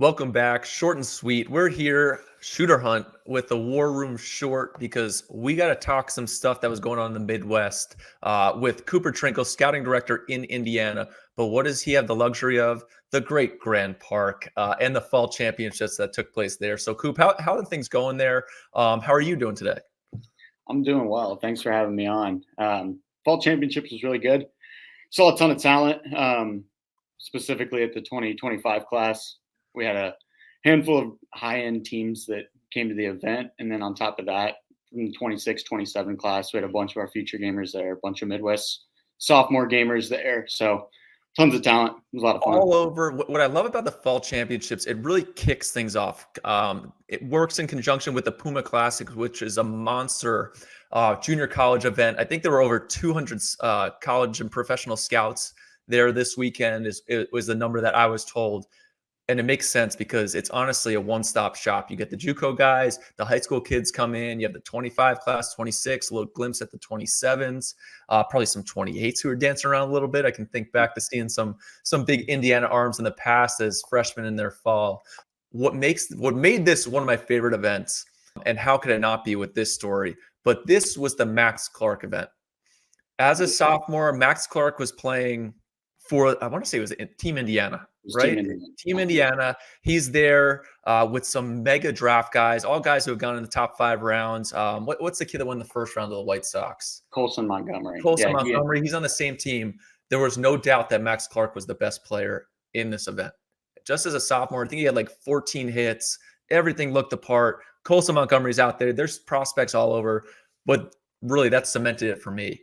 Welcome back. Short and sweet. We're here, shooter hunt with the War Room short because we got to talk some stuff that was going on in the Midwest with Cooper Trinkle, scouting director in Indiana. But what does he have the luxury of? The Great Grand Park and the fall championships that took place there. So, Coop, how are things going there? How are you doing today? I'm doing well. Thanks for having me on. Fall championships was really good. Saw a ton of talent, specifically at the 2025 class. We had a handful of high-end teams that came to the event. And then on top of that, from the 26, 27 class, we had a bunch of our future gamers there, a bunch of Midwest sophomore gamers there. So tons of talent. It was a lot of fun. All over. What I love about the fall championships, it really kicks things off. It works in conjunction with the Puma Classic, which is a monster junior college event. I think there were over 200 college and professional scouts there this weekend. It was the number that I was told. And it makes sense because it's honestly a one-stop shop. You get the JUCO guys, the high school kids come in. You have the 25 class, 26, a little glimpse at the 27s, probably some 28s who are dancing around a little bit. I can think back to seeing some big Indiana arms in the past as freshmen in their fall. What made this one of my favorite events, and how could it not be with this story? But this was the Max Clark event. As a sophomore, Max Clark was playing for, I want to say it was Team Indiana. Right? Team Indiana. He's there with some mega draft guys, all guys who have gone in the top 5 rounds. What's the kid that won the first round of the White Sox? Colson Montgomery. Montgomery. He's on the same team. There was no doubt that Max Clark was the best player in this event. Just as a sophomore, I think he had like 14 hits. Everything looked the part. Colson Montgomery's out there. There's prospects all over. But really, that cemented it for me.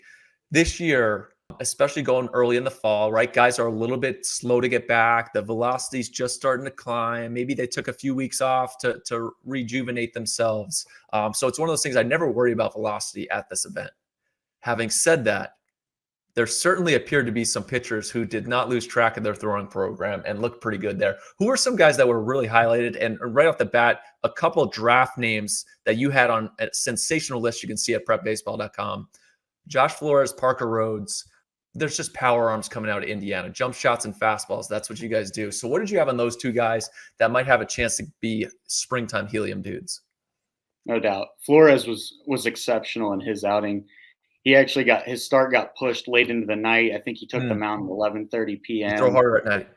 This year, especially going early in the fall, right? Guys are a little bit slow to get back. The velocity's just starting to climb. Maybe they took a few weeks off to rejuvenate themselves. So it's one of those things I never worry about velocity at this event. Having said that, there certainly appeared to be some pitchers who did not lose track of their throwing program and looked pretty good there. Who were some guys that were really highlighted? And right off the bat, a couple of draft names that you had on a sensational list you can see at prepbaseball.com. Josh Flores, Parker Rhodes. There's just power arms coming out of Indiana, jump shots and fastballs. That's what you guys do. So what did you have on those two guys that might have a chance to be springtime helium dudes? No doubt. Flores was exceptional in his outing. He actually his start got pushed late into the night. I think he took the mound at 11:30 p.m. You throw harder at night.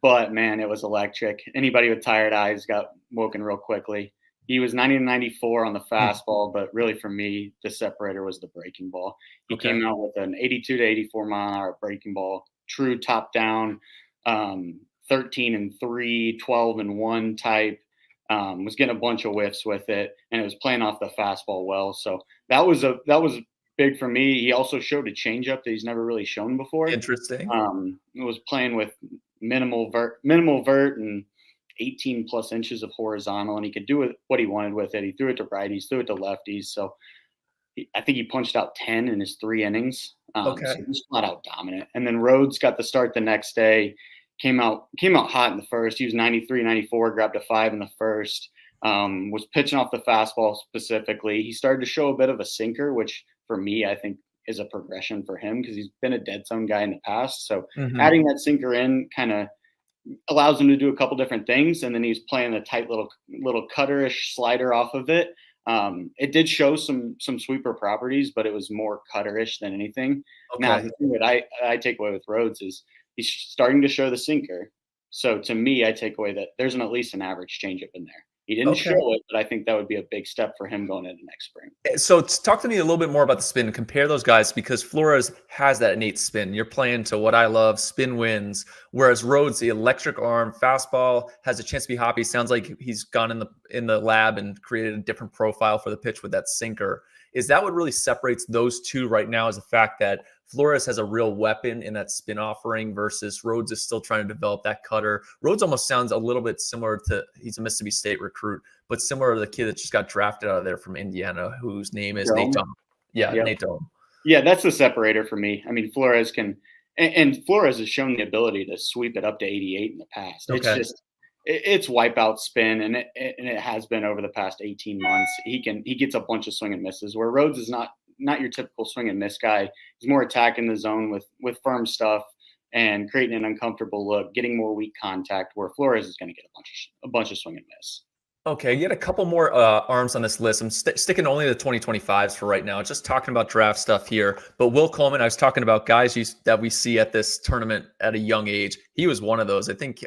But, man, it was electric. Anybody with tired eyes got woken real quickly. He was 90-94 on the fastball, but really for me, the separator was the breaking ball. He came out with an 82 to 84 mile an hour breaking ball, true top down, 13-3, 12-1 type. Was getting a bunch of whiffs with it, and it was playing off the fastball well. So that was big for me. He also showed a changeup that he's never really shown before. Interesting. It was playing with minimal vert and 18 plus inches of horizontal, and he could do what he wanted with it. He threw it to righties, threw it to lefties. So I think he punched out 10 in his 3 innings. So he was flat out dominant. And then Rhodes got the start the next day, came out hot in the first. He was 93, 94, grabbed a 5 in the first, was pitching off the fastball specifically. He started to show a bit of a sinker, which for me, I think is a progression for him because he's been a dead zone guy in the past. So adding that sinker in kind of allows him to do a couple different things, and then he's playing a tight little cutterish slider off of it. It did show some sweeper properties, but it was more cutterish than anything. Now, the thing that I take away with Rhodes is he's starting to show the sinker. So to me, I take away that there's at least an average changeup in there. He didn't show it, but I think that would be a big step for him going into next spring. So talk to me a little bit more about the spin and compare those guys, because Flores has that innate spin. You're playing to what I love, spin wins, whereas Rhodes, the electric arm, fastball, has a chance to be hoppy. Sounds like he's gone in the lab and created a different profile for the pitch with that sinker. Is that what really separates those two right now, is the fact that Flores has a real weapon in that spin offering versus Rhodes is still trying to develop that cutter? Rhodes almost sounds a little bit similar to, he's a Mississippi State recruit, but similar to the kid that just got drafted out of there from Indiana, whose name is Nate Dome. Nate Dome. Yeah, that's the separator for me. I mean, Flores and Flores has shown the ability to sweep it up to 88 in the past. It's wipeout spin, and it has been over the past 18 months. He gets a bunch of swing and misses, where Rhodes is not your typical swing and miss guy. He's more attacking the zone with firm stuff, and creating an uncomfortable look, getting more weak contact, where Flores is going to get a bunch of swing and miss. Okay, you had a couple more arms on this list. I'm sticking only to the 2025s for right now. Just talking about draft stuff here. But Will Coleman, I was talking about guys that we see at this tournament at a young age. He was one of those. I think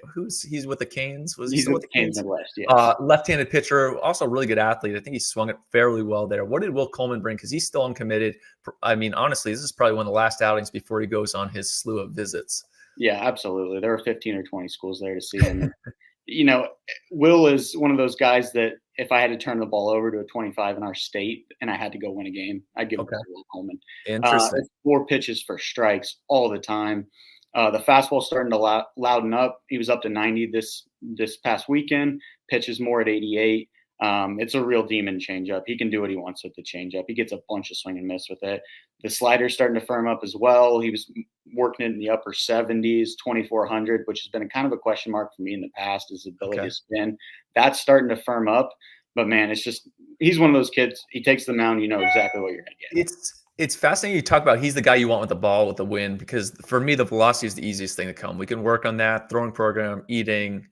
he's with the Canes. Was he He's still with with the the Canes Canes? Midwest, yes. Left-handed pitcher, also a really good athlete. I think he swung it fairly well there. What did Will Coleman bring? Because he's still uncommitted. I mean, honestly, this is probably one of the last outings before he goes on his slew of visits. Yeah, absolutely. There were 15 or 20 schools there to see him. You know, Will is one of those guys that if I had to turn the ball over to a 25 in our state and I had to go win a game, I'd give it Okay, to Will Coleman. interesting. It's 4 pitches for strikes all the time. The fastball's starting to louden up. He was up to 90 this past weekend. Pitches more at 88. It's a real demon changeup. He can do what he wants with the changeup. He gets a bunch of swing and miss with it. The slider's starting to firm up as well. He was working it in the upper 70s, 2,400, which has been a kind of a question mark for me in the past, his ability to spin. That's starting to firm up. But man, it's just he's one of those kids. He takes the mound, you know exactly what you're going to get. It's fascinating you talk about he's the guy you want with the ball with the win, because for me the velocity is the easiest thing to come. We can work on that throwing program, eating.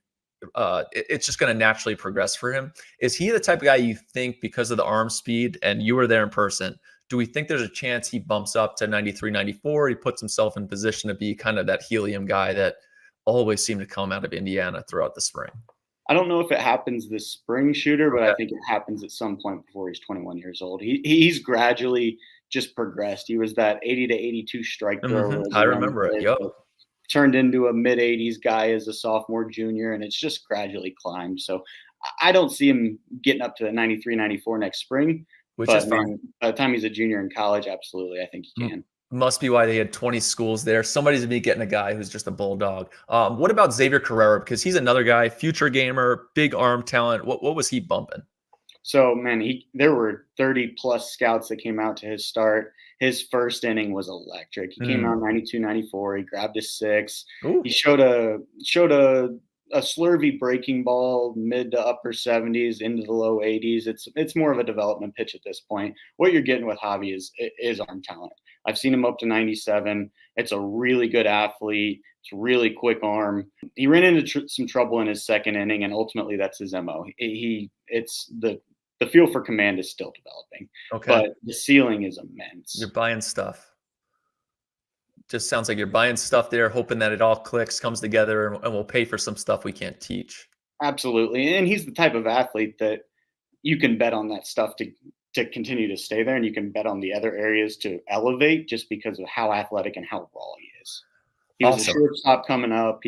It's just going to naturally progress for him. Is he the type of guy you think, because of the arm speed, and you were there in person, do we think there's a chance he bumps up to 93, 94? He puts himself in position to be kind of that helium guy that always seemed to come out of Indiana throughout the spring? I don't know if it happens this spring, Shooter, but I Okay. think it happens at some point before he's 21 years old. He's gradually just progressed. He was that 80 to 82 strike thrower as I a young remember it. kid, Yep. but turned into a mid 80s guy as a sophomore, junior, and it's just gradually climbed. So I don't see him getting up to the 93, 94 next spring. Which is But fine. man, by the time he's a junior in college, absolutely, I think he M can. Must be why they had 20 schools there. Somebody's gonna be getting a guy who's just a bulldog. What about Xavier Carrera? Because he's another guy, future gamer, big arm talent. What was he bumping? So man, there were 30 plus scouts that came out to his start. His first inning was electric. He came out 92, 94. He grabbed his six. Ooh, He showed a slurvy breaking ball, mid to upper 70s into the low 80s. It's more of a development pitch at this point. What you're getting with Javi is arm talent. I've seen him up to 97. It's a really good athlete. It's a really quick arm. He ran into some trouble in his second inning, and ultimately that's his MO. It's the feel for command is still developing, okay. but the ceiling is immense. You're buying stuff. Just sounds like you're buying stuff there, hoping that it all clicks, comes together, and we'll pay for some stuff we can't teach. Absolutely, and he's the type of athlete that you can bet on that stuff to continue to stay there, and you can bet on the other areas to elevate just because of how athletic and how raw he is. He was a Awesome. shortstop coming up.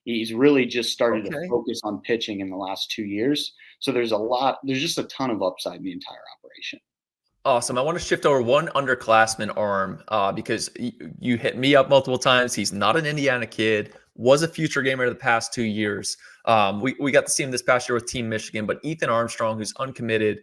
He's really just started to Okay. focus on pitching in the last 2 years. So there's just a ton of upside in the entire operation. Awesome. I want to shift over one underclassman arm because you hit me up multiple times. He's not an Indiana kid, was a future gamer the past 2 years. We got to see him this past year with Team Michigan, but Ethan Armstrong, who's uncommitted.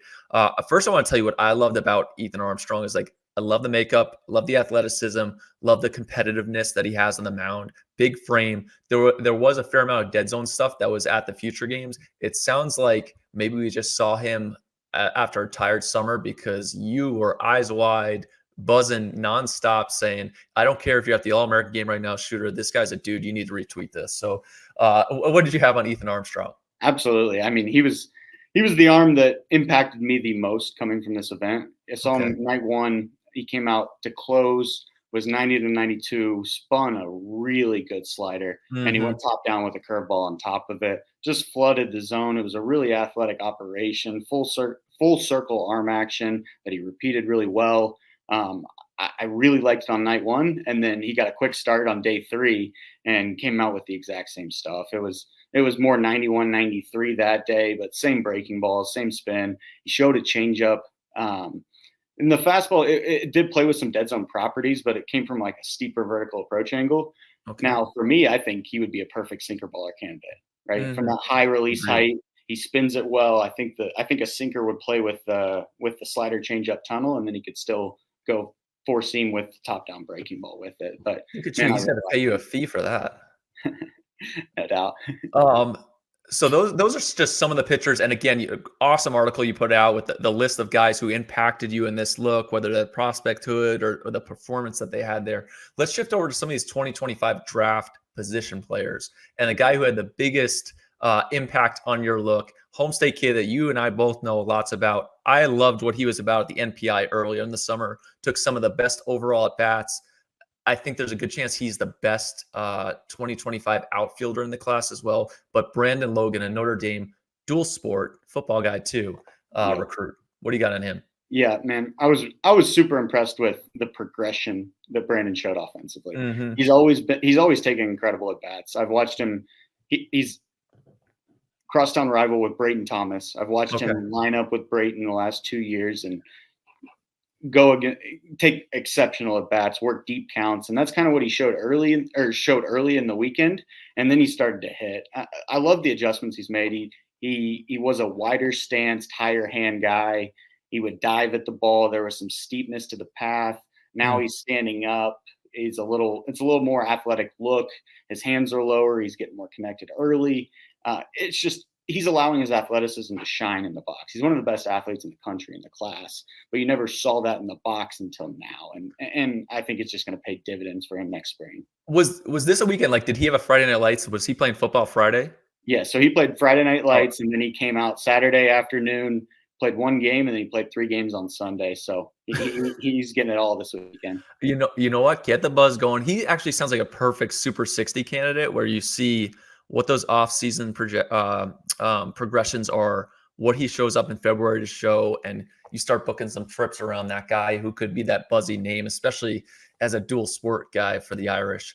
First, I want to tell you what I loved about Ethan Armstrong is like, I love the makeup, love the athleticism, love the competitiveness that he has on the mound. Big frame. There was a fair amount of dead zone stuff that was at the future games. It sounds like maybe we just saw him after a tired summer, because you were eyes wide, buzzing nonstop, saying, "I don't care if you're at the All-American game right now, Shooter. This guy's a dude. You need to retweet this." So, what did you have on Ethan Armstrong? Absolutely. I mean, he was the arm that impacted me the most coming from this event. I saw Okay. him night one. He came out to close, was 90 to 92, spun a really good slider, and he Hmm. went top down with a curveball on top of it. Just flooded the zone. It was a really athletic operation, full circle arm action that he repeated really well. I really liked it on night one, and then he got a quick start on day three and came out with the exact same stuff. It was more 91, 93 that day, but same breaking balls, same spin. He showed a changeup. And the fastball, it did play with some dead zone properties, but it came from like a steeper vertical approach angle. Okay. Now, for me, I think he would be a perfect sinker baller candidate, right? From Mhm. that high release Agreed. height, he spins it well. I think a sinker would play with the slider changeup tunnel, and then he could still go four seam with top down breaking ball with it. But Look at you. man, I He's really got to pay like you a him, fee for that. no doubt. Um, So those are just some of the pitchers. And again, awesome article you put out with the list of guys who impacted you in this look, whether the prospecthood or the performance that they had there. Let's shift over to some of these 2025 draft position players. And the guy who had the biggest impact on your look, Homestay kid that you and I both know lots about. I loved what he was about at the NPI earlier in the summer, took some of the best overall at bats. I think there's a good chance he's the best 2025 outfielder in the class as well. But Brandon Logan, a Notre Dame dual sport football guy too, recruit. What do you got on him? Yeah, man, I was super impressed with the progression that Brandon showed offensively. Mm-hmm. He's always taking incredible at bats. I've watched him. He's crosstown rival with Brayton Thomas. I've watched him line up with Brayton the last 2 years and go again, take exceptional at bats, work deep counts, and that's kind of what he showed early in the weekend. And then he started to hit. I love the adjustments he's made. He was a wider stanced, higher hand guy. He would dive at the ball. There was some steepness to the path. Now he's standing up. It's a little more athletic look. His hands are lower. He's getting more connected early. It's just he's allowing his athleticism to shine in the box. He's one of the best athletes in the country in the class, but you never saw that in the box until now. And I think it's just going to pay dividends for him next spring. Was this a weekend? Like, did he have a Friday Night Lights? Was he playing football Friday? Yeah. So he played Friday Night Lights and then he came out Saturday afternoon, played one game, and then he played 3 games on Sunday. So he's getting it all this weekend. You know what? Get the buzz going. He actually sounds like a perfect Super 60 candidate where you see what those off-season progressions are, what he shows up in February to show, and you start booking some trips around that guy who could be that buzzy name, especially as a dual sport guy for the Irish.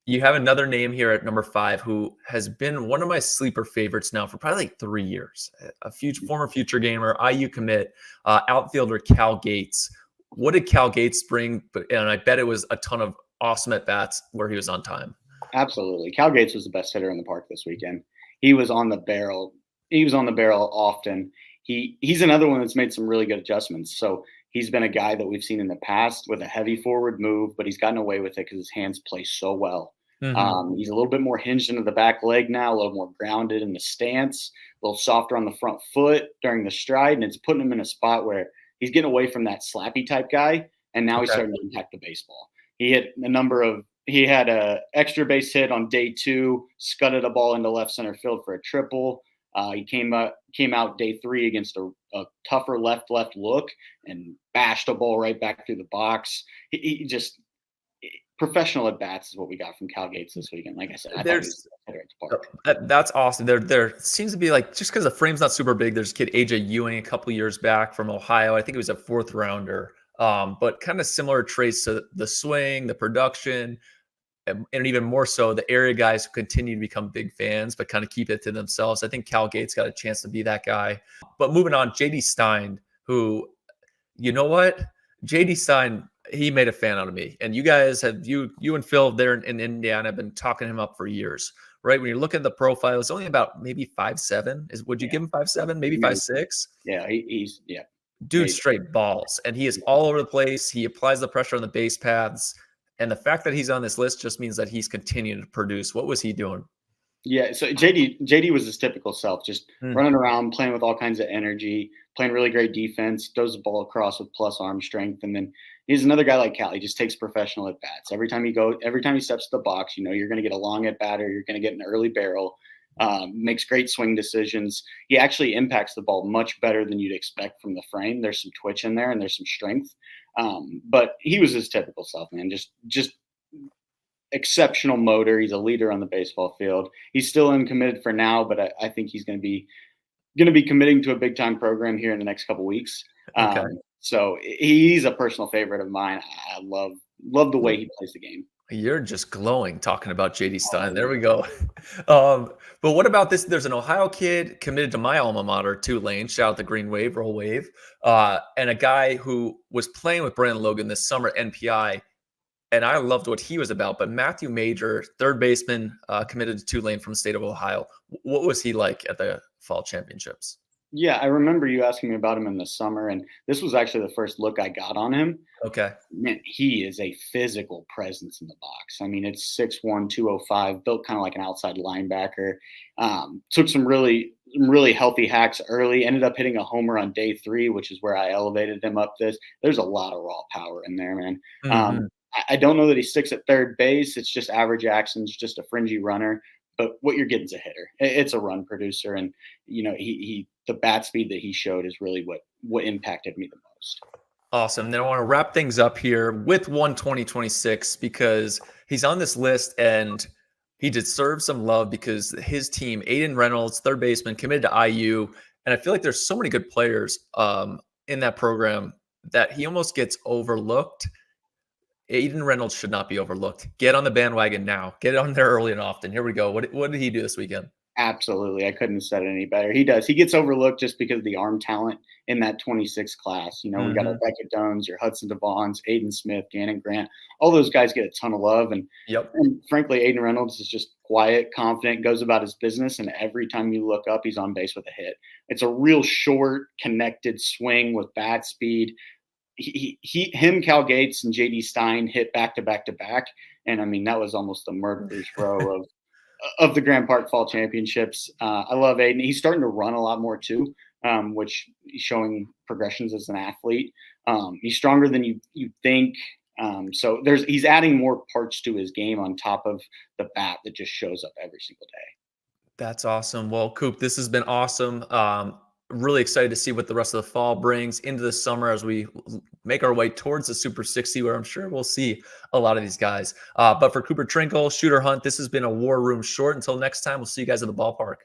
You have another name here at number 5 who has been one of my sleeper favorites now for probably like 3 years. A former future gamer, IU commit, outfielder Cal Gates. What did Cal Gates bring? And I bet it was a ton of awesome at-bats where he was on time. Absolutely. Cal Gates was the best hitter in the park this weekend. He was on the barrel. He was on the barrel often. He's another one that's made some really good adjustments. So he's been a guy that we've seen in the past with a heavy forward move, but he's gotten away with it because his hands play so well. Mm-hmm. He's a little bit more hinged into the back leg now, a little more grounded in the stance, a little softer on the front foot during the stride, and it's putting him in a spot where he's getting away from that slappy type guy, and now he's starting to impact the baseball. He had a extra base hit on day 2, scudded a ball into left center field for a triple. He came out day 3 against a tougher left look and bashed a ball right back through the box. He just professional at bats is what we got from Cal Gates this weekend. Like I said, I thought he was better at the park. That's awesome. There seems to be like, just because the frame's not super big, there's a kid AJ Ewing a couple years back from Ohio. I think it was a 4th rounder, but kind of similar traits to the swing, the production, and even more so the area guys who continue to become big fans but kind of keep it to themselves. I think Cal Gates got a chance to be that guy. But moving on, JD Stein, who, you know what, JD Stein, he made a fan out of me. And you guys have, you and Phil there in Indiana have been talking him up for years, right? When you look at the profile, it's only about maybe 5'7". Would you give him 5'7", maybe 5'6"? Yeah, he's dude, straight balls. And he is all over the place. He applies the pressure on the base paths. And the fact that he's on this list just means that he's continuing to produce. What was he doing? Yeah, so JD was his typical self, just running around, playing with all kinds of energy, playing really great defense, throws the ball across with plus arm strength. And then he's another guy like Cal. He just takes professional at bats. Every time he steps to the box, you're going to get a long at bat or you're going to get an early barrel. Makes great swing decisions. He actually impacts the ball much better than you'd expect from the frame. There's some twitch in there and there's some strength. But he was his typical self, man. Just exceptional motor. He's a leader on the baseball field. He's still uncommitted for now, but I think he's going to be committing to a big time program here in the next couple weeks. So he's a personal favorite of mine. I love the way he plays the game. You're just glowing talking about JD Stein. There we go. But what about this? There's an Ohio kid committed to my alma mater, Tulane. Shout out the Green Wave, Roll Wave. And a guy who was playing with Brandon Logan this summer at NPI. And I loved what he was about. But Matthew Major, third baseman, committed to Tulane from the state of Ohio. What was he like at the fall championships? Yeah, I remember you asking me about him in the summer, and this was actually the first look I got on him. Okay. Man, he is a physical presence in the box. I mean, it's 6'1", 205, built kind of like an outside linebacker. Took some really healthy hacks early, ended up hitting a homer on day 3, which is where I elevated him up this. There's a lot of raw power in there, man. Mhm. I don't know that he sticks at third base. It's just average Jackson's just a fringy runner. But what you're getting is a hitter. It's a run producer, and he the bat speed that he showed is really what impacted me the most. Awesome. Then I want to wrap things up here with 12026 because he's on this list and he deserves some love because his team, Aiden Reynolds, third baseman, committed to IU. And I feel like there's so many good players in that program that he almost gets overlooked. Aiden Reynolds should not be overlooked. Get on the bandwagon now. Get on there early and often. Here we go. What did he do this weekend? Absolutely. I couldn't have said it any better. He does. He gets overlooked just because of the arm talent in that 26 class. We got our Mhm. Beckett Duns, your Hudson Devons, Aiden Smith, Gannon Grant. All those guys get a ton of love. Yep. And frankly, Aiden Reynolds is just quiet, confident, goes about his business. And every time you look up, he's on base with a hit. It's a real short, connected swing with bat speed. Him, Cal Gates, and JD Stein hit back to back to back. And I mean, that was almost the murderer's row of the Grand Park Fall Championships. I love Aiden. He's starting to run a lot more too, which he's showing progressions as an athlete. He's stronger than you think. So he's adding more parts to his game on top of the bat that just shows up every single day. That's awesome. Well, Coop, this has been awesome. Really excited to see what the rest of the fall brings into the summer as we make our way towards the Super 60, where I'm sure we'll see a lot of these guys. But for Cooper Trinkle, Shooter Hunt, this has been a War Room Short. Until next time, we'll see you guys at the ballpark.